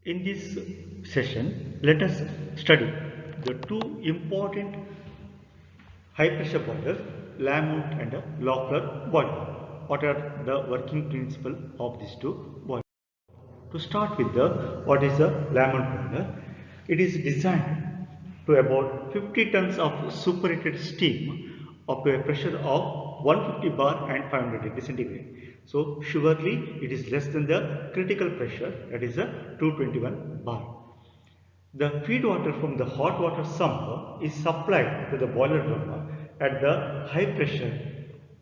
In this session, let us study the two important high pressure boilers, Lamont and Loeffler boiler. What are the working principle of these two boilers? To start with, what is a Lamont boiler? It is designed to about 50 tons of superheated steam up to a pressure of 150 bar and 500 degree centigrade. So surely it is less than the critical pressure, that is a 221 bar. The feed water from the hot water sump is supplied to the boiler drum at the high pressure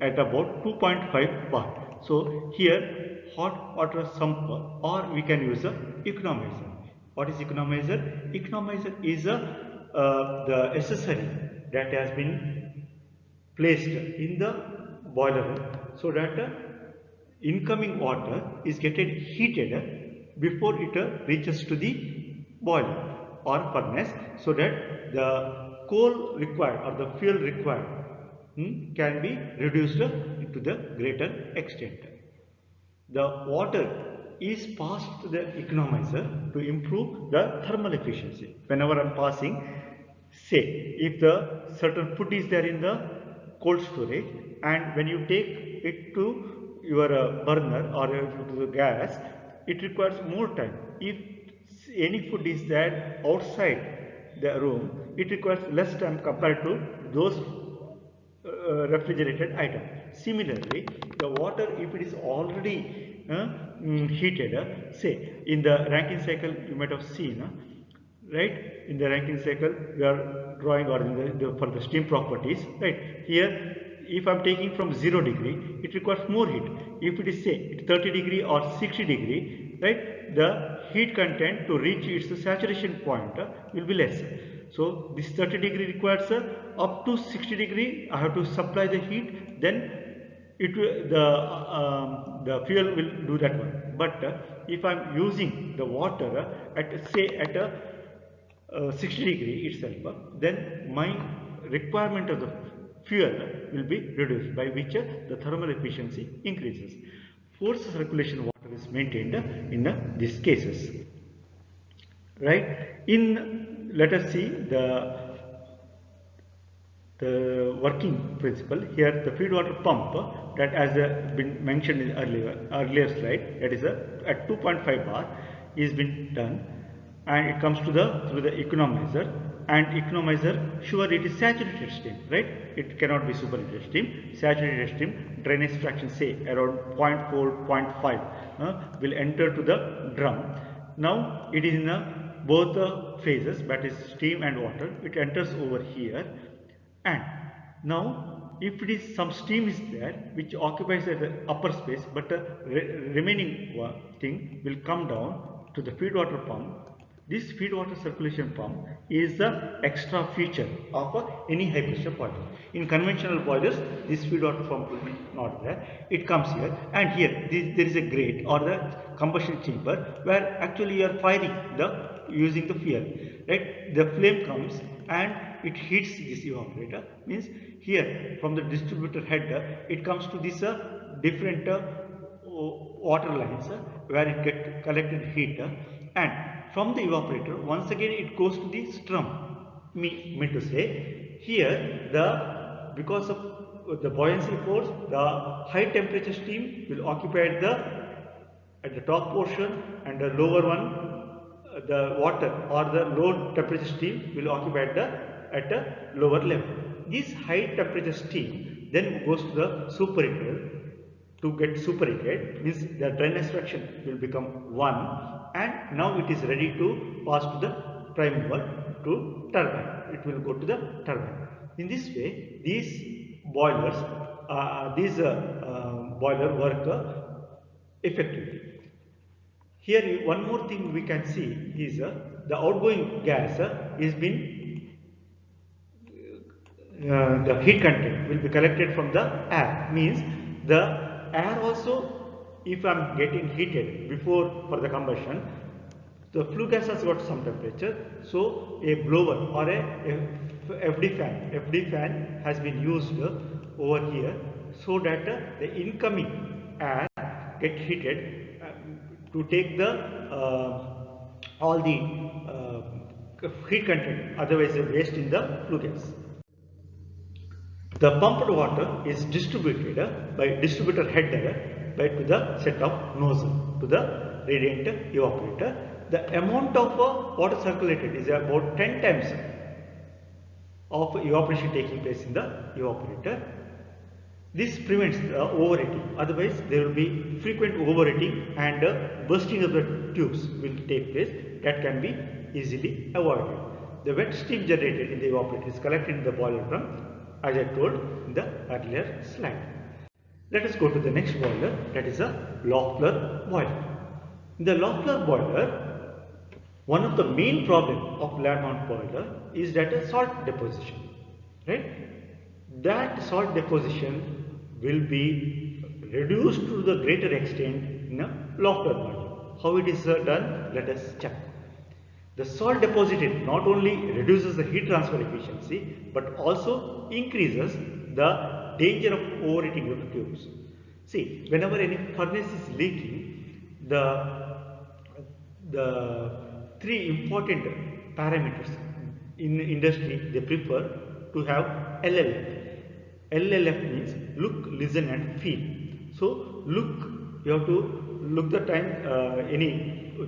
at about 2.5 bar. So here hot water sump, or we can use a economizer. What is economizer? Economizer is the accessory that has been placed in the boiler so that incoming water is getting heated before it reaches to the boiler or furnace, so that the coal required or the fuel required can be reduced to the greater extent. The water is passed to the economizer to improve the thermal efficiency. Whenever I am passing, say if the certain food is there in the cold storage, and when you take it to your burner or to the gas, it requires more time. If any food is there outside the room, it requires less time compared to those refrigerated item. Similarly, the water, if it is already heated, say in the Rankine cycle, you might have seen, right? In the Rankine cycle, we are drawing, or in for the steam properties, right? Here, if I am taking from 0 degree, it requires more heat. If it is say 30 degree or 60 degree, right? The heat content to reach its saturation point will be less. So this 30 degree requires up to 60 degree. I have to supply the heat, then it will, the fuel will do that one. But if I am using the water at say at 60 degree itself, then my requirement of the fuel will be reduced, by which the thermal efficiency increases. Forced circulation water is maintained in these cases, right? In, let us see the working principle. Here the feed water pump, that as been mentioned in earlier slide, that is at 2.5 bar is been done, and it comes to the through the economizer, and economizer, sure, it is saturated steam, right? It cannot be superheated steam. Saturated steam, drainage fraction say around 0.4, 0.5 will enter to the drum. Now it is in both phases, that is steam and water. It enters over here, and now if it is some steam is there which occupies the upper space, but the remaining thing will come down to the feed water pump. This feed water circulation pump is the extra feature of any high pressure boiler. In conventional boilers, this feed water pump will be not there. It comes here, and here there is a grate or the combustion chamber where actually you are firing the using the fuel, right? The flame comes and it heats this evaporator. Means here from the distributor head, it comes to this different water lines where it get collected heat, and from the evaporator once again it goes to the strum. Mean to say, here the because of the buoyancy force, the high temperature steam will occupy at the top portion, and the lower one, the water or the low temperature steam will occupy at a lower level. This high temperature steam then goes to the superheater. To get superheated means the drainage fraction will become 1, and now it is ready to pass to the prime mover to turbine. It will go to the turbine. In this way, these boilers, boiler work effectively. Here one more thing we can see is the outgoing gas is been the heat content will be collected from the air. Means the air also if I am getting heated before for the combustion, the flue gas has got some temperature, so a blower or a FD fan has been used over here, so that the incoming air get heated to take the all the heat content, otherwise waste in the flue gas. The pumped water is distributed by distributor head to the set of nozzle to the radiant evaporator. The amount of water circulated is about 10 times of evaporation taking place in the evaporator. This prevents overheating, otherwise there will be frequent overheating and bursting of the tubes will take place. That can be easily avoided. The wet steam generated in the evaporator is collected in the boiler drum, as I told in the earlier slide. Let us go to the next boiler, that is a Loeffler boiler. In the Loeffler boiler, one of the main problems of land mount boiler is that a salt deposition, right? That salt deposition will be reduced to the greater extent in a Loeffler boiler. How it is done? Let us check. The salt deposited not only reduces the heat transfer efficiency but also increases the danger of overheating of the tubes. See, whenever any furnace is leaking, the three important parameters in industry they prefer to have LLF. LLF means look, listen and feel. So look, you have to look the time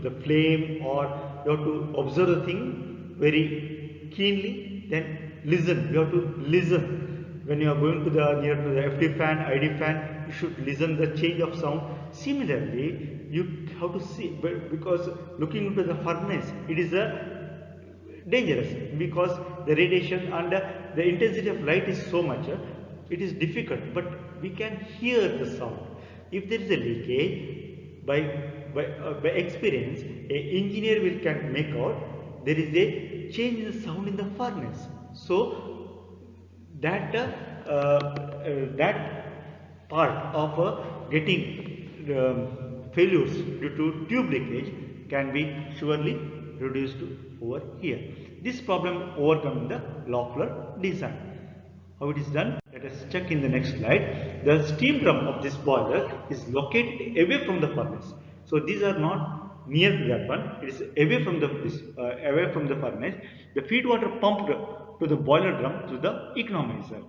the flame, or you have to observe the thing very keenly. Then listen, you have to listen. When you are going to the near to the FD fan, ID fan, you should listen the change of sound. Similarly, you have to see, because looking into the furnace, it is dangerous because the radiation and the intensity of light is so much. It is difficult, but we can hear the sound. If there is a leakage, by experience, an engineer can make out there is a change in the sound in the furnace. So that part of getting failures due to tube leakage can be surely reduced over here. This problem overcome in the Loeffler design. How it is done? Let us check in the next slide. The steam drum of this boiler is located away from the furnace. So these are not near to that one. It is away from the furnace. The feed water pumped to the boiler drum through the economizer.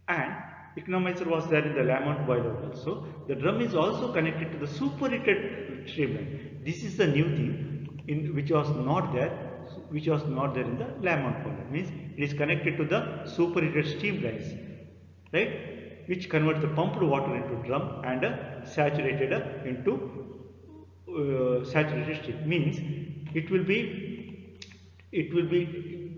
And economizer was there in the Lamont boiler also. The drum is also connected to the superheated streamline. This is the new thing which was not there in the Lamont boiler. Means it is connected to the superheated streamlines, right, which converts the pumped water into drum and saturated into saturated steam. Means it will be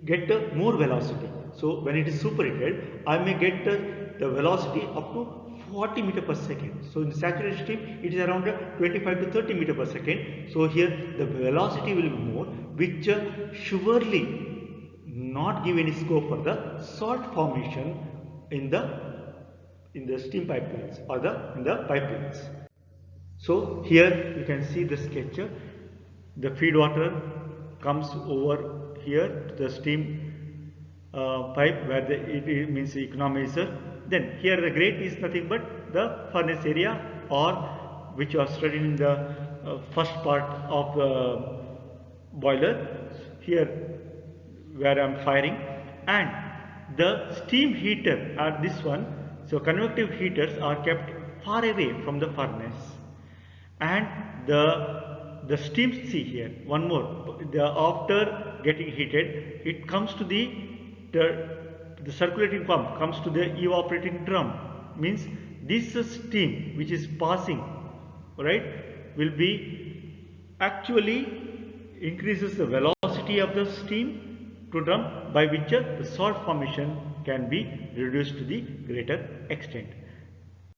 get more velocity. So when it is superheated, I may get the velocity up to 40 meter per second. So in the saturated steam, it is around 25 to 30 meter per second. So here the velocity will be more, which surely not give any scope for the salt formation in the steam pipelines or in the pipelines. So here you can see the sketch. The feed water comes over here to the steam pipe where it means economizer. Then here the grate is nothing but the furnace area, or which was studied in the first part of the boiler. Here where I am firing, and the steam heater are this one. So convective heaters are kept far away from the furnace, and the steam, see here one more, after getting heated it comes to the circulating pump, comes to the evaporating drum. Means this steam which is passing, right, will be actually increases the velocity of the steam to drum, by which the salt formation can be reduced to the greater extent.